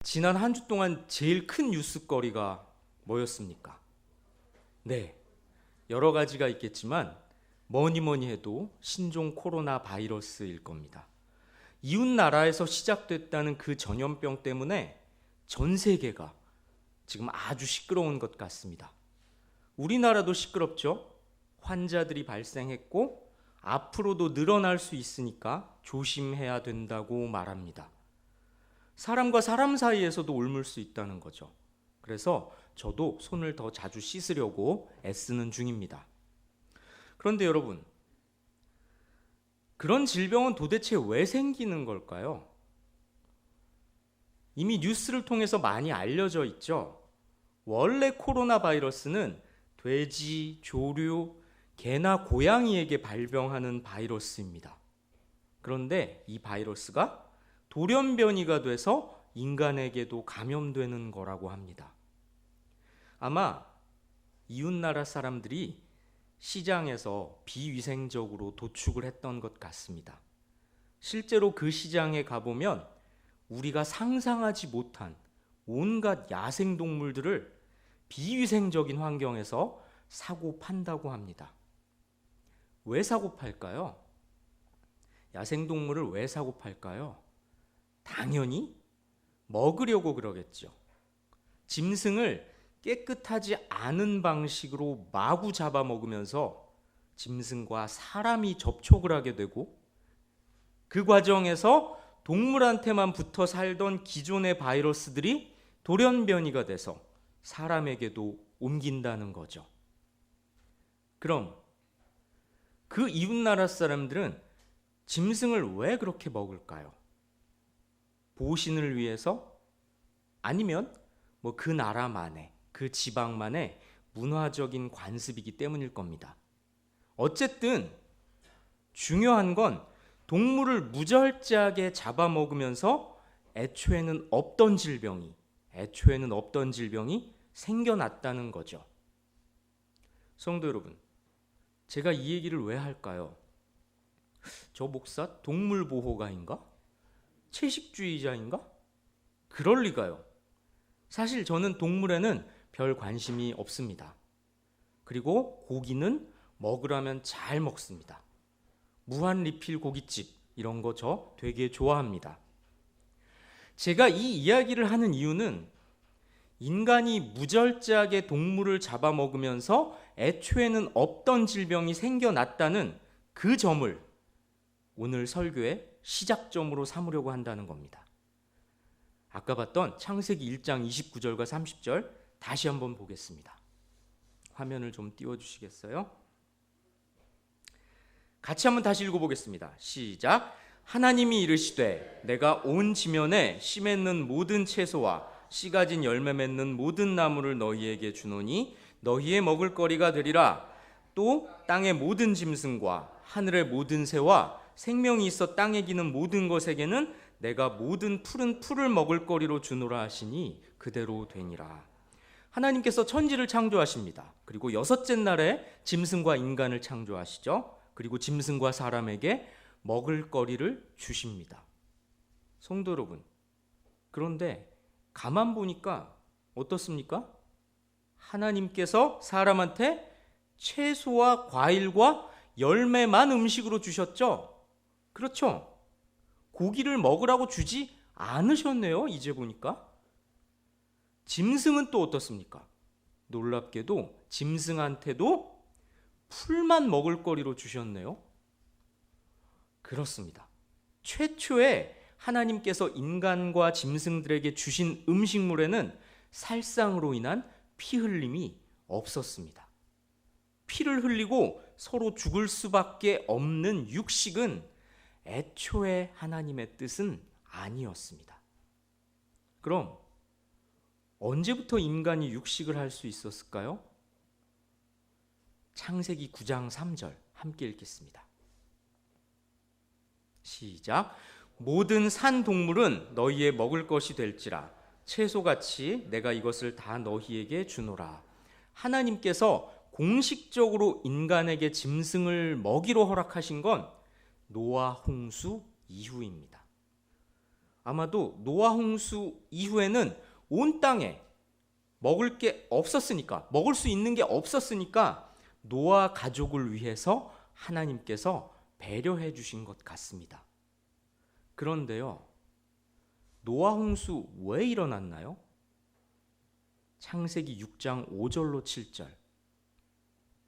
지난 한 주 동안 제일 큰 뉴스거리가 뭐였습니까? 네, 여러 가지가 있겠지만 뭐니 해도 신종 코로나 바이러스일 겁니다. 이웃 나라에서 시작됐다는 그 전염병 때문에 전 세계가 지금 아주 시끄러운 것 같습니다. 우리나라도 시끄럽죠? 환자들이 발생했고 앞으로도 늘어날 수 있으니까 조심해야 된다고 말합니다. 사람과 사람 사이에서도 옮을 수 있다는 거죠. 그래서 저도 손을 더 자주 씻으려고 애쓰는 중입니다. 그런데 여러분, 그런 질병은 도대체 왜 생기는 걸까요? 이미 뉴스를 통해서 많이 알려져 있죠. 원래 코로나 바이러스는 돼지, 조류, 개나 고양이에게 발병하는 바이러스입니다. 그런데 이 바이러스가 돌연변이가 돼서 인간에게도 감염되는 거라고 합니다. 아마 이웃나라 사람들이 시장에서 비위생적으로 도축을 했던 것 같습니다. 실제로 그 시장에 가보면 우리가 상상하지 못한 온갖 야생동물들을 비위생적인 환경에서 사고 판다고 합니다. 왜 사고 팔까요? 야생동물을 왜 사고 팔까요? 당연히 먹으려고 그러겠죠. 짐승을 깨끗하지 않은 방식으로 마구 잡아먹으면서 짐승과 사람이 접촉을 하게 되고 그 과정에서 동물한테만 붙어 살던 기존의 바이러스들이 돌연변이가 돼서 사람에게도 옮긴다는 거죠. 그럼 그 이웃나라 사람들은 짐승을 왜 그렇게 먹을까요? 보신을 위해서? 아니면 그 나라만의, 그 지방만의 문화적인 관습이기 때문일 겁니다. 어쨌든 중요한 건 동물을 무절제하게 잡아먹으면서 애초에는 없던 질병이 생겨났다는 거죠. 성도 여러분, 제가 이 얘기를 왜 할까요? 저 목사 동물보호가인가? 채식주의자인가? 그럴 리가요. 사실 저는 동물에는 별 관심이 없습니다. 그리고 고기는 먹으라면 잘 먹습니다. 무한 리필 고깃집 이런 거 저 되게 좋아합니다. 제가 이 이야기를 하는 이유는 인간이 무절제하게 동물을 잡아먹으면서 애초에는 없던 질병이 생겨났다는 그 점을 오늘 설교의 시작점으로 삼으려고 한다는 겁니다. 아까 봤던 창세기 1장 29절과 30절 다시 한번 보겠습니다. 화면을 좀 띄워주시겠어요? 같이 한번 다시 읽어보겠습니다. 시작. 하나님이 이르시되 내가 온 지면에 씨 맺는 모든 채소와 씨 가진 열매 맺는 모든 나무를 너희에게 주노니 너희의 먹을거리가 되리라. 또 땅의 모든 짐승과 하늘의 모든 새와 생명이 있어 땅에 기는 모든 것에게는 내가 모든 푸른 풀을 먹을 거리로 주노라 하시니 그대로 되니라. 하나님께서 천지를 창조하십니다. 그리고 여섯째 날에 짐승과 인간을 창조하시죠. 그리고 짐승과 사람에게 먹을 거리를 주십니다. 성도 여러분, 그런데 가만 보니까 어떻습니까? 하나님께서 사람한테 채소와 과일과 열매만 음식으로 주셨죠? 그렇죠? 고기를 먹으라고 주지 않으셨네요. 이제 보니까. 짐승은 또 어떻습니까? 놀랍게도 짐승한테도 풀만 먹을 거리로 주셨네요. 그렇습니다. 최초에 하나님께서 인간과 짐승들에게 주신 음식물에는 살상으로 인한 피 흘림이 없었습니다. 피를 흘리고 서로 죽을 수밖에 없는 육식은 애초에 하나님의 뜻은 아니었습니다. 그럼 언제부터 인간이 육식을 할 수 있었을까요? 창세기 9장 3절 함께 읽겠습니다. 시작. 모든 산 동물은 너희의 먹을 것이 될지라 채소같이 내가 이것을 다 너희에게 주노라. 하나님께서 공식적으로 인간에게 짐승을 먹이로 허락하신 건 노아 홍수 이후입니다. 아마도 노아 홍수 이후에는 온 땅에 먹을 게 없었으니까, 먹을 수 있는 게 없었으니까 노아 가족을 위해서 하나님께서 배려해 주신 것 같습니다. 그런데요, 노아 홍수 왜 일어났나요? 창세기 6장 5절로 7절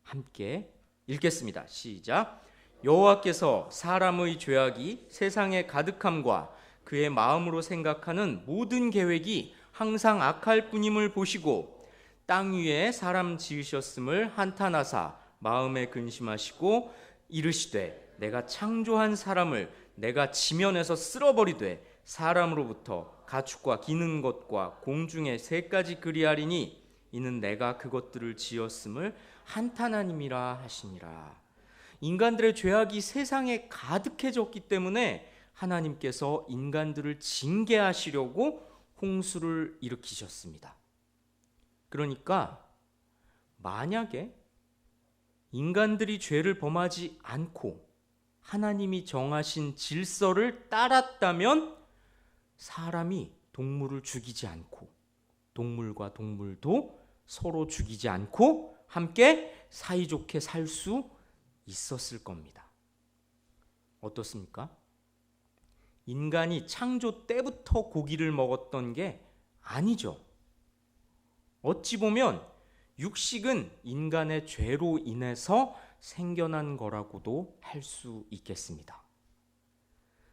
함께 읽겠습니다. 시작. 여호와께서 사람의 죄악이 세상에 가득함과 그의 마음으로 생각하는 모든 계획이 항상 악할 뿐임을 보시고 땅 위에 사람 지으셨음을 한탄하사 마음에 근심하시고 이르시되 내가 창조한 사람을 내가 지면에서 쓸어버리되 사람으로부터 가축과 기는 것과 공중의 새까지 그리하리니 이는 내가 그것들을 지었음을 한탄하님이라 하시니라. 인간들의 죄악이 세상에 가득해졌기 때문에 하나님께서 인간들을 징계하시려고 홍수를 일으키셨습니다. 그러니까 만약에 인간들이 죄를 범하지 않고 하나님이 정하신 질서를 따랐다면 사람이 동물을 죽이지 않고 동물과 동물도 서로 죽이지 않고 함께 사이좋게 살 수 있었을 겁니다. 어떻습니까? 인간이 창조 때부터 고기를 먹었던 게 아니죠. 어찌 보면 육식은 인간의 죄로 인해서 생겨난 거라고도 할 수 있겠습니다.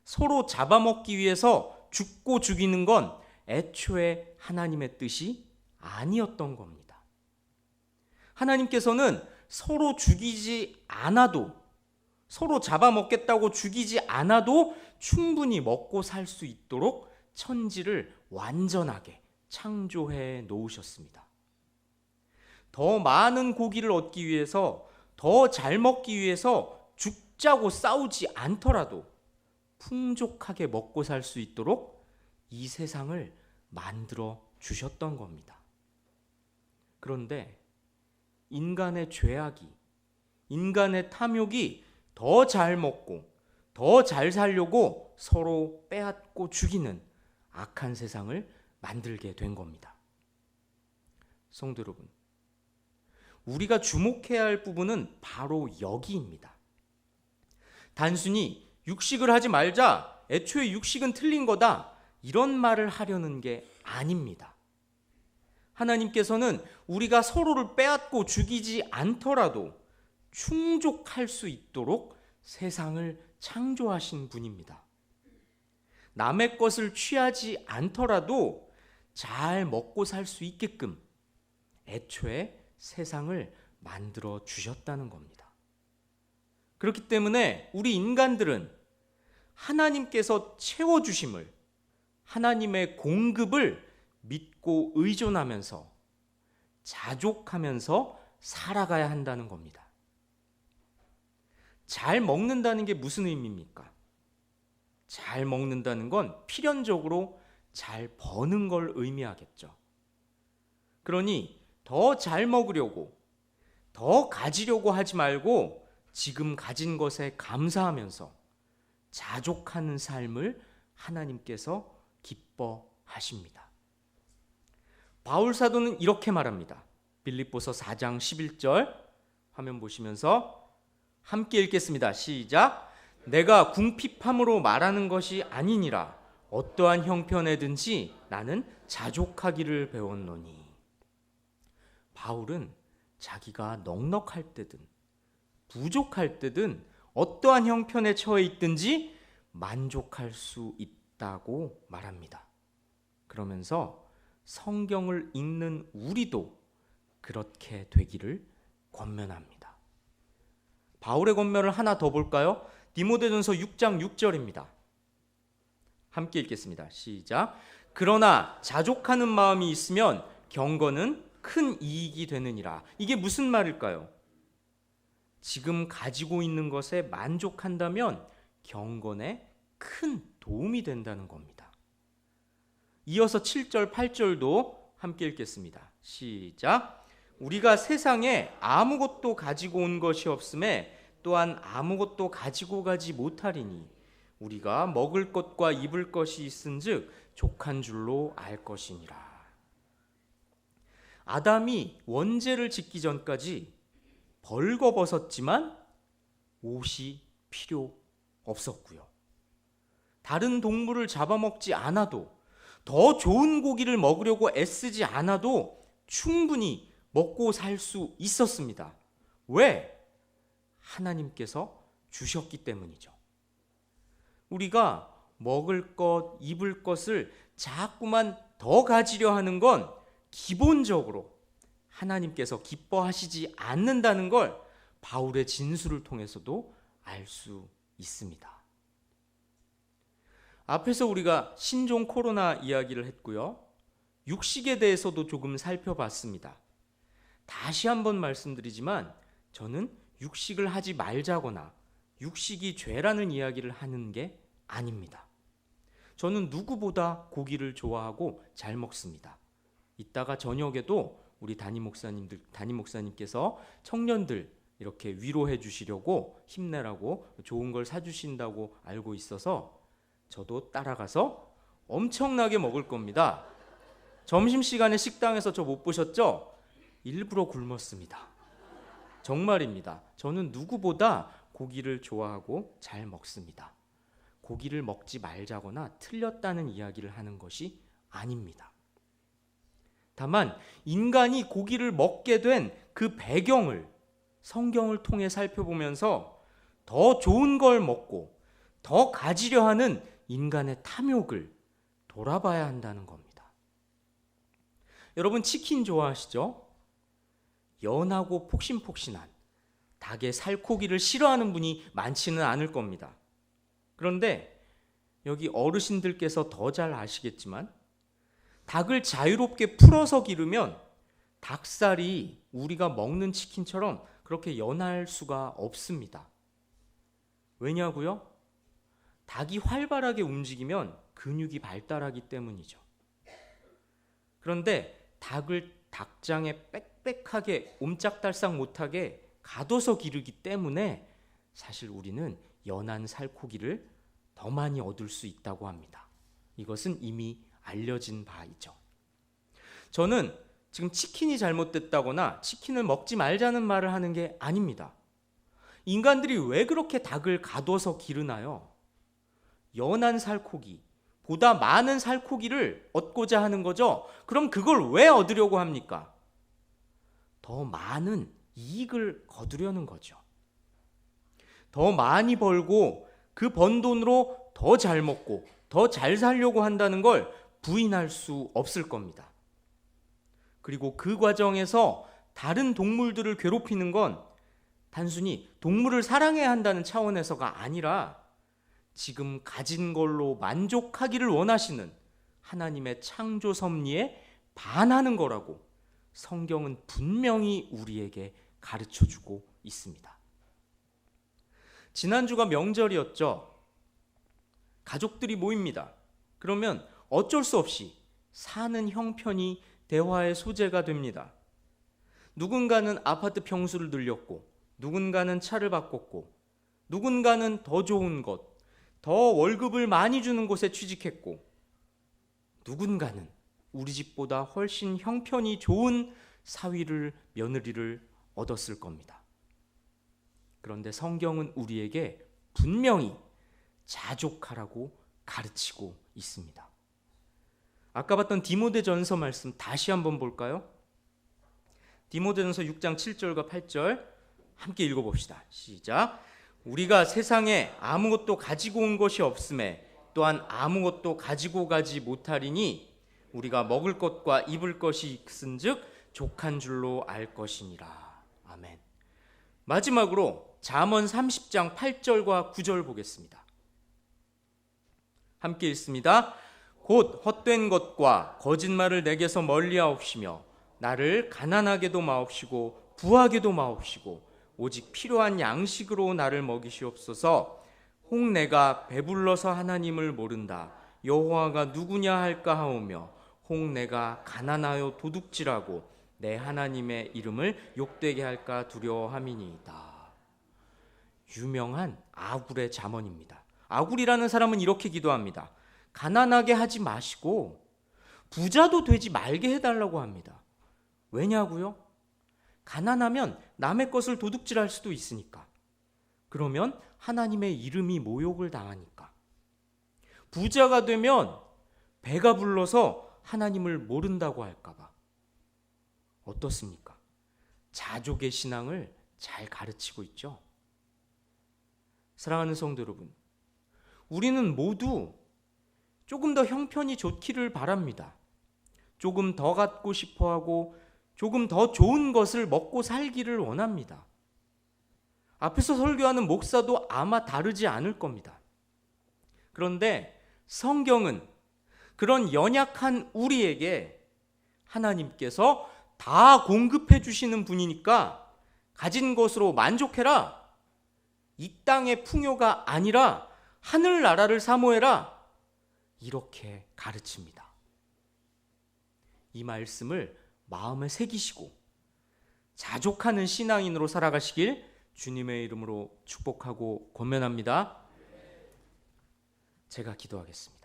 서로 잡아먹기 위해서 죽고 죽이는 건 애초에 하나님의 뜻이 아니었던 겁니다. 하나님께서는 서로 죽이지 않아도, 서로 잡아먹겠다고 죽이지 않아도 충분히 먹고 살 수 있도록 천지를 완전하게 창조해 놓으셨습니다. 더 많은 고기를 얻기 위해서, 더 잘 먹기 위해서 죽자고 싸우지 않더라도 풍족하게 먹고 살 수 있도록 이 세상을 만들어 주셨던 겁니다. 그런데 인간의 죄악이, 인간의 탐욕이 더 잘 먹고 더 잘 살려고 서로 빼앗고 죽이는 악한 세상을 만들게 된 겁니다. 성도 여러분, 우리가 주목해야 할 부분은 바로 여기입니다. 단순히 육식을 하지 말자, 애초에 육식은 틀린 거다, 이런 말을 하려는 게 아닙니다. 하나님께서는 우리가 서로를 빼앗고 죽이지 않더라도 충족할 수 있도록 세상을 창조하신 분입니다. 남의 것을 취하지 않더라도 잘 먹고 살 수 있게끔 애초에 세상을 만들어 주셨다는 겁니다. 그렇기 때문에 우리 인간들은 하나님께서 채워주심을, 하나님의 공급을 믿고 의존하면서 자족하면서 살아가야 한다는 겁니다. 잘 먹는다는 게 무슨 의미입니까? 잘 먹는다는 건 필연적으로 잘 버는 걸 의미하겠죠. 그러니 더 잘 먹으려고, 더 가지려고 하지 말고 지금 가진 것에 감사하면서 자족하는 삶을 하나님께서 기뻐하십니다. 바울 사도는 이렇게 말합니다. 빌립보서 4장 11절 화면 보시면서 함께 읽겠습니다. 시작. 내가 궁핍함으로 말하는 것이 아니니라. 어떠한 형편에든지 나는 자족하기를 배웠노니. 바울은 자기가 넉넉할 때든 부족할 때든 어떠한 형편에 처해 있든지 만족할 수 있다고 말합니다. 그러면서 성경을 읽는 우리도 그렇게 되기를 권면합니다. 바울의 권면을 하나 더 볼까요? 디모데전서 6장 6절입니다. 함께 읽겠습니다. 시작. 그러나 자족하는 마음이 있으면 경건은 큰 이익이 되느니라. 이게 무슨 말일까요? 지금 가지고 있는 것에 만족한다면 경건에 큰 도움이 된다는 겁니다. 이어서 7절, 8절도 함께 읽겠습니다. 시작. 우리가 세상에 아무것도 가지고 온 것이 없음에 또한 아무것도 가지고 가지 못하리니 우리가 먹을 것과 입을 것이 있은즉 족한 줄로 알 것이니라. 아담이 원죄를 짓기 전까지 벌거벗었지만 옷이 필요 없었고요. 다른 동물을 잡아먹지 않아도, 더 좋은 고기를 먹으려고 애쓰지 않아도 충분히 먹고 살 수 있었습니다. 왜? 하나님께서 주셨기 때문이죠. 우리가 먹을 것, 입을 것을 자꾸만 더 가지려 하는 건 기본적으로 하나님께서 기뻐하시지 않는다는 걸 바울의 진술을 통해서도 알 수 있습니다. 앞에서 우리가 신종 코로나 이야기를 했고요. 육식에 대해서도 조금 살펴봤습니다. 다시 한번 말씀드리지만 저는 육식을 하지 말자거나 육식이 죄라는 이야기를 하는 게 아닙니다. 저는 누구보다 고기를 좋아하고 잘 먹습니다. 이따가 저녁에도 우리 담임 목사님께서 청년들 이렇게 위로해 주시려고, 힘내라고 좋은 걸 사주신다고 알고 있어서 저도 따라가서 엄청나게 먹을 겁니다. 점심시간에 식당에서 저 못 보셨죠? 일부러 굶었습니다. 정말입니다. 저는 누구보다 고기를 좋아하고 잘 먹습니다. 고기를 먹지 말자거나 틀렸다는 이야기를 하는 것이 아닙니다. 다만 인간이 고기를 먹게 된 그 배경을 성경을 통해 살펴보면서 더 좋은 걸 먹고 더 가지려 하는 인간의 탐욕을 돌아봐야 한다는 겁니다. 여러분, 치킨 좋아하시죠? 연하고 폭신폭신한 닭의 살코기를 싫어하는 분이 많지는 않을 겁니다. 그런데 여기 어르신들께서 더 잘 아시겠지만 닭을 자유롭게 풀어서 기르면 닭살이 우리가 먹는 치킨처럼 그렇게 연할 수가 없습니다. 왜냐고요? 닭이 활발하게 움직이면 근육이 발달하기 때문이죠. 그런데 닭을 닭장에 빽빽하게 옴짝달싹 못하게 가둬서 기르기 때문에 사실 우리는 연한 살코기를 더 많이 얻을 수 있다고 합니다. 이것은 이미 알려진 바이죠. 저는 지금 치킨이 잘못됐다거나 치킨을 먹지 말자는 말을 하는 게 아닙니다. 인간들이 왜 그렇게 닭을 가둬서 기르나요? 연한 살코기, 보다 많은 살코기를 얻고자 하는 거죠. 그럼 그걸 왜 얻으려고 합니까? 더 많은 이익을 거두려는 거죠. 더 많이 벌고 그 번 돈으로 더 잘 먹고 더 잘 살려고 한다는 걸 부인할 수 없을 겁니다. 그리고 그 과정에서 다른 동물들을 괴롭히는 건 단순히 동물을 사랑해야 한다는 차원에서가 아니라 지금 가진 걸로 만족하기를 원하시는 하나님의 창조 섭리에 반하는 거라고 성경은 분명히 우리에게 가르쳐주고 있습니다. 지난주가 명절이었죠. 가족들이 모입니다. 그러면 어쩔 수 없이 사는 형편이 대화의 소재가 됩니다. 누군가는 아파트 평수를 늘렸고, 누군가는 차를 바꿨고, 누군가는 더 좋은 것, 더 월급을 많이 주는 곳에 취직했고, 누군가는 우리 집보다 훨씬 형편이 좋은 사위를, 며느리를 얻었을 겁니다. 그런데 성경은 우리에게 분명히 자족하라고 가르치고 있습니다. 아까 봤던 디모데전서 말씀 다시 한번 볼까요? 디모데전서 6장 7절과 8절 함께 읽어봅시다. 시작. 우리가 세상에 아무것도 가지고 온 것이 없음에 또한 아무것도 가지고 가지 못하리니 우리가 먹을 것과 입을 것이 있은즉 족한 줄로 알 것이니라. 아멘. 마지막으로 잠언 30장 8절과 9절 보겠습니다. 함께 읽습니다. 곧 헛된 것과 거짓말을 내게서 멀리하옵시며 나를 가난하게도 마옵시고 부하게도 마옵시고 오직 필요한 양식으로 나를 먹이시옵소서. 혹 내가 배불러서 하나님을 모른다 여호와가 누구냐 할까 하오며 혹 내가 가난하여 도둑질하고 내 하나님의 이름을 욕되게 할까 두려워함이니이다. 유명한 아굴의 잠언입니다. 아굴이라는 사람은 이렇게 기도합니다. 가난하게 하지 마시고 부자도 되지 말게 해달라고 합니다. 왜냐고요? 가난하면 남의 것을 도둑질할 수도 있으니까. 그러면 하나님의 이름이 모욕을 당하니까. 부자가 되면 배가 불러서 하나님을 모른다고 할까봐. 어떻습니까? 자족의 신앙을 잘 가르치고 있죠. 사랑하는 성도 여러분, 우리는 모두 조금 더 형편이 좋기를 바랍니다. 조금 더 갖고 싶어하고 조금 더 좋은 것을 먹고 살기를 원합니다. 앞에서 설교하는 목사도 아마 다르지 않을 겁니다. 그런데 성경은 그런 연약한 우리에게 하나님께서 다 공급해 주시는 분이니까 가진 것으로 만족해라. 이 땅의 풍요가 아니라 하늘나라를 사모해라. 이렇게 가르칩니다. 이 말씀을 마음에 새기시고 자족하는 신앙인으로 살아가시길 주님의 이름으로 축복하고 권면합니다. 제가 기도하겠습니다.